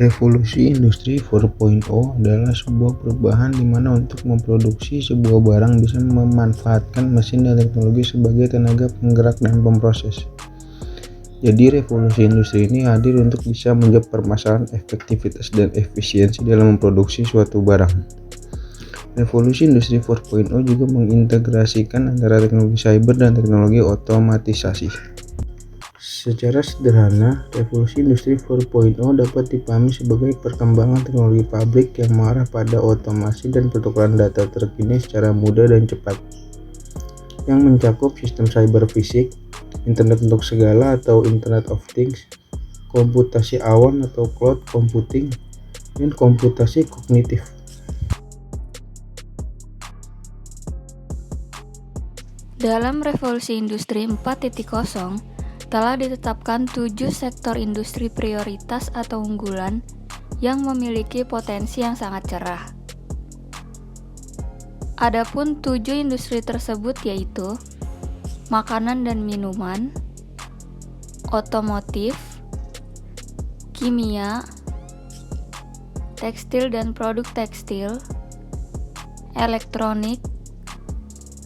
Revolusi Industri 4.0 adalah sebuah perubahan di mana untuk memproduksi sebuah barang bisa memanfaatkan mesin dan teknologi sebagai tenaga penggerak dan pemproses. Jadi revolusi industri ini hadir untuk bisa menjawab permasalahan efektivitas dan efisiensi dalam memproduksi suatu barang. Revolusi Industri 4.0 juga mengintegrasikan antara teknologi cyber dan teknologi otomatisasi. Secara sederhana, revolusi industri 4.0 dapat dipahami sebagai perkembangan teknologi pabrik yang mengarah pada otomasi dan pertukaran data terkini secara mudah dan cepat, yang mencakup sistem cyber fisik, internet untuk segala atau Internet of Things, komputasi awan atau cloud computing, dan komputasi kognitif. Dalam revolusi industri 4.0, telah ditetapkan 7 sektor industri prioritas atau unggulan yang memiliki potensi yang sangat cerah. Adapun 7 industri tersebut yaitu makanan dan minuman, otomotif, kimia, tekstil dan produk tekstil, elektronik,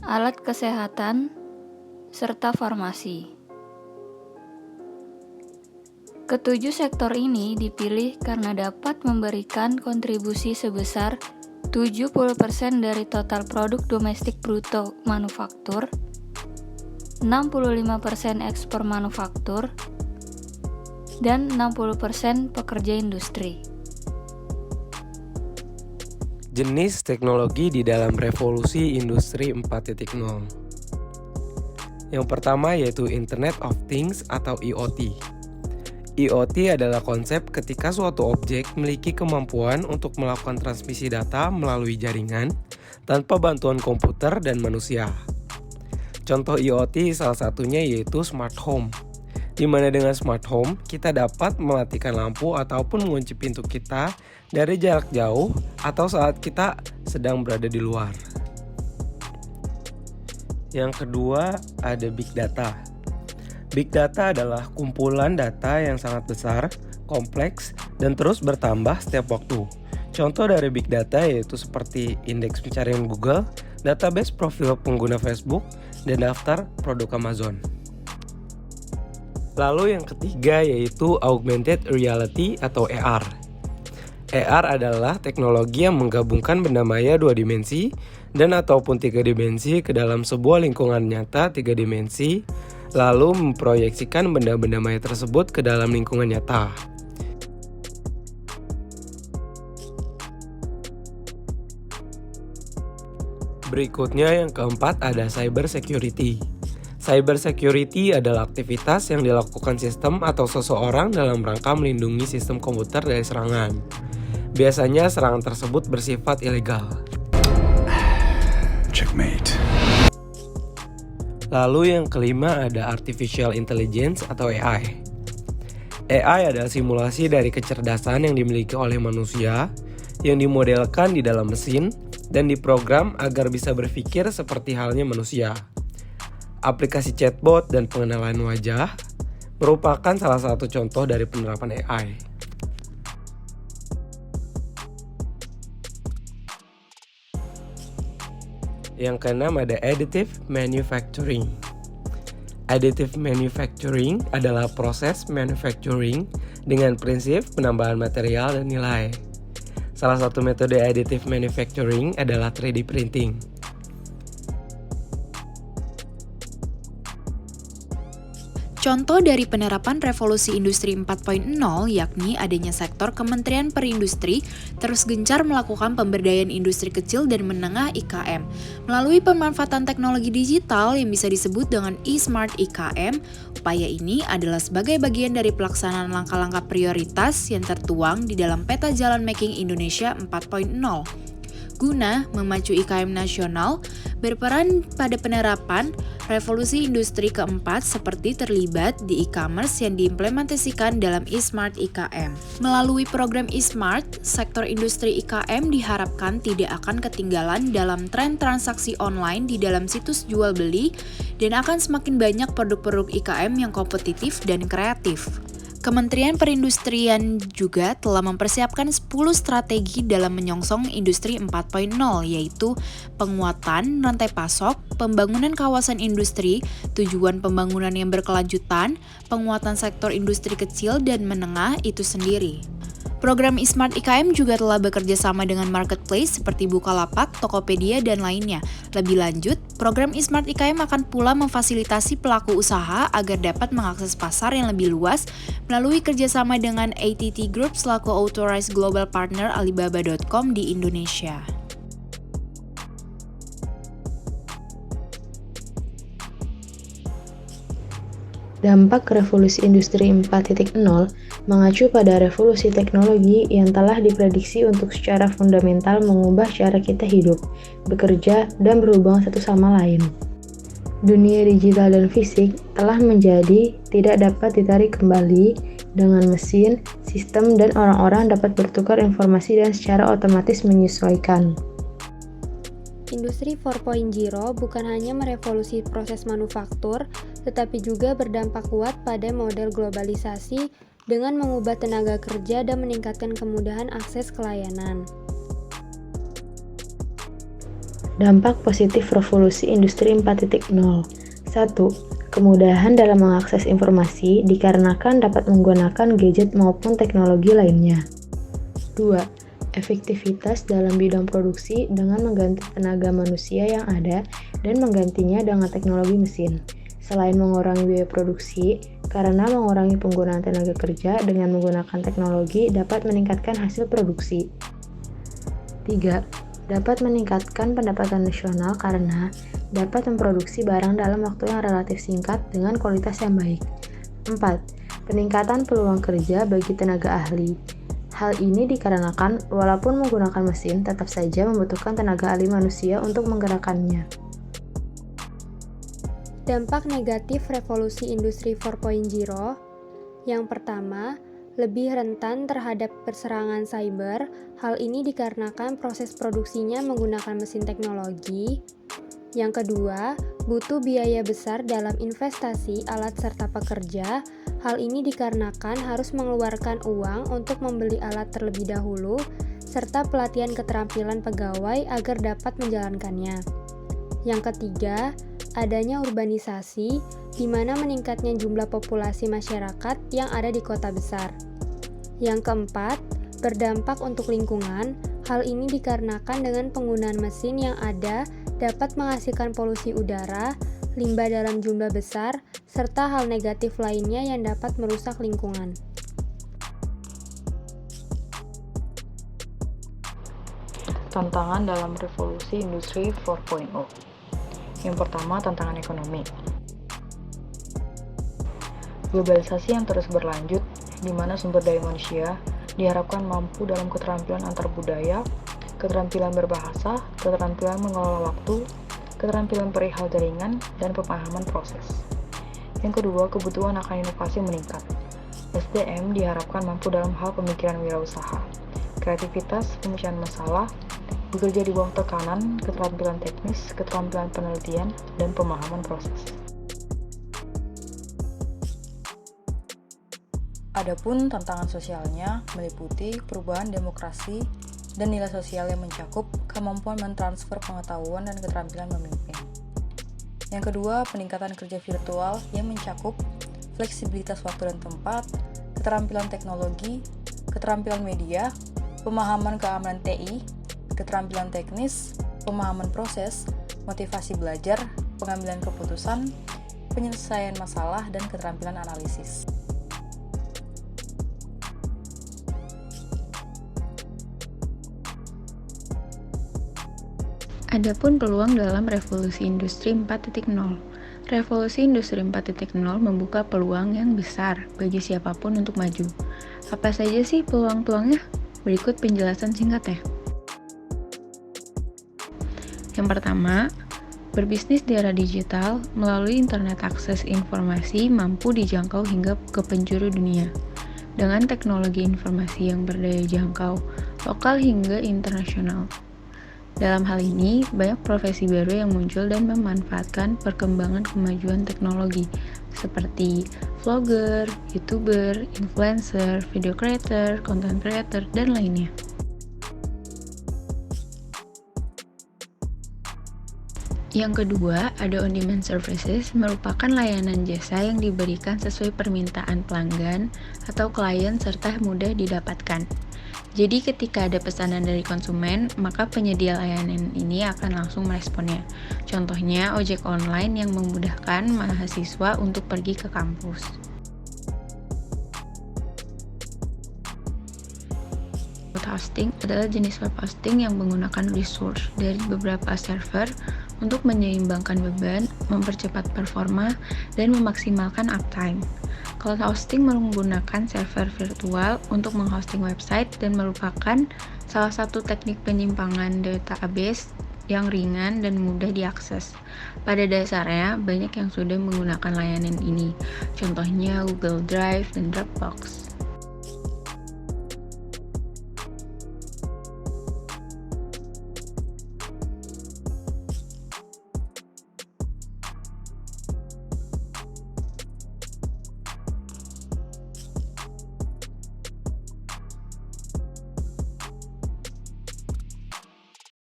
alat kesehatan, serta farmasi. Ketujuh sektor ini dipilih karena dapat memberikan kontribusi sebesar 70% dari total produk domestik bruto manufaktur, 65% ekspor manufaktur, dan 60% pekerja industri. Jenis teknologi di dalam revolusi industri 4.0. Yang pertama yaitu Internet of Things atau IoT. IoT adalah konsep ketika suatu objek memiliki kemampuan untuk melakukan transmisi data melalui jaringan tanpa bantuan komputer dan manusia. Contoh IoT salah satunya yaitu smart home, di mana dengan smart home kita dapat mematikan lampu ataupun mengunci pintu kita dari jarak jauh atau saat kita sedang berada di luar. Yang kedua ada Big Data. Big Data adalah kumpulan data yang sangat besar, kompleks, dan terus bertambah setiap waktu. Contoh dari Big Data yaitu seperti indeks pencarian Google, database profil pengguna Facebook, dan daftar produk Amazon. Lalu yang ketiga yaitu Augmented Reality atau AR. AR adalah teknologi yang menggabungkan benda maya 2 dimensi dan ataupun 3 dimensi ke dalam sebuah lingkungan nyata 3 dimensi, lalu memproyeksikan benda-benda maya tersebut ke dalam lingkungan nyata. Berikutnya yang keempat ada cyber security. Cyber security adalah aktivitas yang dilakukan sistem atau seseorang dalam rangka melindungi sistem komputer dari serangan. Biasanya serangan tersebut bersifat ilegal. Checkmate. Lalu yang kelima ada Artificial Intelligence atau AI. AI adalah simulasi dari kecerdasan yang dimiliki oleh manusia yang dimodelkan di dalam mesin dan diprogram agar bisa berpikir seperti halnya manusia. Aplikasi chatbot dan pengenalan wajah merupakan salah satu contoh dari penerapan AI. Yang keenam ada Additive Manufacturing. Additive Manufacturing adalah proses manufacturing dengan prinsip penambahan material dan nilai. Salah satu metode Additive Manufacturing adalah 3D printing. Contoh dari penerapan revolusi industri 4.0 yakni adanya sektor Kementerian Perindustrri terus gencar melakukan pemberdayaan industri kecil dan menengah IKM melalui pemanfaatan teknologi digital yang bisa disebut dengan e-smart IKM. Upaya ini adalah sebagai bagian dari pelaksanaan langkah-langkah prioritas yang tertuang di dalam peta jalan Making Indonesia 4.0. Guna memacu IKM nasional, berperan pada penerapan revolusi industri keempat seperti terlibat di e-commerce yang diimplementasikan dalam e-smart IKM. Melalui program e-smart, sektor industri IKM diharapkan tidak akan ketinggalan dalam tren transaksi online di dalam situs jual beli dan akan semakin banyak produk-produk IKM yang kompetitif dan kreatif. Kementerian Perindustrian juga telah mempersiapkan 10 strategi dalam menyongsong industri 4.0, yaitu penguatan rantai pasok, pembangunan kawasan industri, tujuan pembangunan yang berkelanjutan, penguatan sektor industri kecil dan menengah itu sendiri. Program eSmart IKM juga telah bekerja sama dengan marketplace seperti Bukalapak, Tokopedia, dan lainnya. Lebih lanjut, program eSmart IKM akan pula memfasilitasi pelaku usaha agar dapat mengakses pasar yang lebih luas melalui kerjasama dengan ATT Group selaku Authorized Global Partner Alibaba.com di Indonesia. Dampak revolusi industri 4.0 mengacu pada revolusi teknologi yang telah diprediksi untuk secara fundamental mengubah cara kita hidup, bekerja, dan berhubungan satu sama lain. Dunia digital dan fisik telah menjadi tidak dapat ditarik kembali dengan mesin, sistem, dan orang-orang dapat bertukar informasi dan secara otomatis menyesuaikan. Industri 4.0 bukan hanya merevolusi proses manufaktur, tetapi juga berdampak kuat pada model globalisasi dengan mengubah tenaga kerja dan meningkatkan kemudahan akses ke layanan. Dampak positif revolusi industri 4.0. 1. Kemudahan dalam mengakses informasi dikarenakan dapat menggunakan gadget maupun teknologi lainnya. 2. Efektivitas dalam bidang produksi dengan mengganti tenaga manusia yang ada dan menggantinya dengan teknologi mesin. Selain mengurangi biaya produksi, karena mengurangi penggunaan tenaga kerja dengan menggunakan teknologi dapat meningkatkan hasil produksi. 3. Dapat meningkatkan pendapatan nasional karena dapat memproduksi barang dalam waktu yang relatif singkat dengan kualitas yang baik. 4. Peningkatan peluang kerja bagi tenaga ahli. Hal ini dikarenakan walaupun menggunakan mesin, tetap saja membutuhkan tenaga ahli manusia untuk menggerakkannya. Dampak negatif revolusi industri 4.0. Yang pertama, lebih rentan terhadap perserangan cyber. Hal ini dikarenakan proses produksinya menggunakan mesin teknologi. Yang kedua, butuh biaya besar dalam investasi alat serta pekerja. Hal ini dikarenakan harus mengeluarkan uang untuk membeli alat terlebih dahulu, serta pelatihan keterampilan pegawai agar dapat menjalankannya. Yang ketiga, adanya urbanisasi, di mana meningkatnya jumlah populasi masyarakat yang ada di kota besar. Yang keempat, berdampak untuk lingkungan. Hal ini dikarenakan dengan penggunaan mesin yang ada dapat menghasilkan polusi udara, limbah dalam jumlah besar, serta hal negatif lainnya yang dapat merusak lingkungan. Tantangan dalam revolusi industri 4.0. Yang pertama, tantangan ekonomi. Globalisasi yang terus berlanjut, di mana sumber daya manusia diharapkan mampu dalam keterampilan antar budaya, keterampilan berbahasa, keterampilan mengelola waktu, keterampilan perihal jaringan, dan pemahaman proses. Yang kedua, kebutuhan akan inovasi meningkat. SDM diharapkan mampu dalam hal pemikiran wirausaha, kreativitas, pemecahan masalah, bekerja di bawah tekanan, keterampilan teknis, keterampilan penelitian, dan pemahaman proses. Adapun tantangan sosialnya meliputi perubahan demokrasi dan nilai sosial yang mencakup kemampuan mentransfer pengetahuan dan keterampilan memimpin. Yang kedua, peningkatan kerja virtual yang mencakup fleksibilitas waktu dan tempat, keterampilan teknologi, keterampilan media, pemahaman keamanan TI, keterampilan teknis, pemahaman proses, motivasi belajar, pengambilan keputusan, penyelesaian masalah, dan keterampilan analisis. Adapun peluang dalam revolusi industri 4.0. Revolusi industri 4.0 membuka peluang yang besar bagi siapapun untuk maju. Apa saja sih peluang-peluangnya? Berikut penjelasan singkatnya. Yang pertama, berbisnis di era digital melalui internet, akses informasi mampu dijangkau hingga ke penjuru dunia. Dengan teknologi informasi yang berdaya jangkau, lokal hingga internasional. Dalam hal ini, banyak profesi baru yang muncul dan memanfaatkan perkembangan kemajuan teknologi, seperti vlogger, youtuber, influencer, video creator, content creator, dan lainnya. Yang kedua, ada on-demand services merupakan layanan jasa yang diberikan sesuai permintaan pelanggan atau klien serta mudah didapatkan. Jadi ketika ada pesanan dari konsumen, maka penyedia layanan ini akan langsung meresponnya. Contohnya, ojek online yang memudahkan mahasiswa untuk pergi ke kampus. Web hosting adalah jenis web hosting yang menggunakan resource dari beberapa server untuk menyeimbangkan beban, mempercepat performa, dan memaksimalkan uptime. Cloud hosting menggunakan server virtual untuk menghosting website dan merupakan salah satu teknik penyimpangan database yang ringan dan mudah diakses. Pada dasarnya, banyak yang sudah menggunakan layanan ini, contohnya Google Drive dan Dropbox.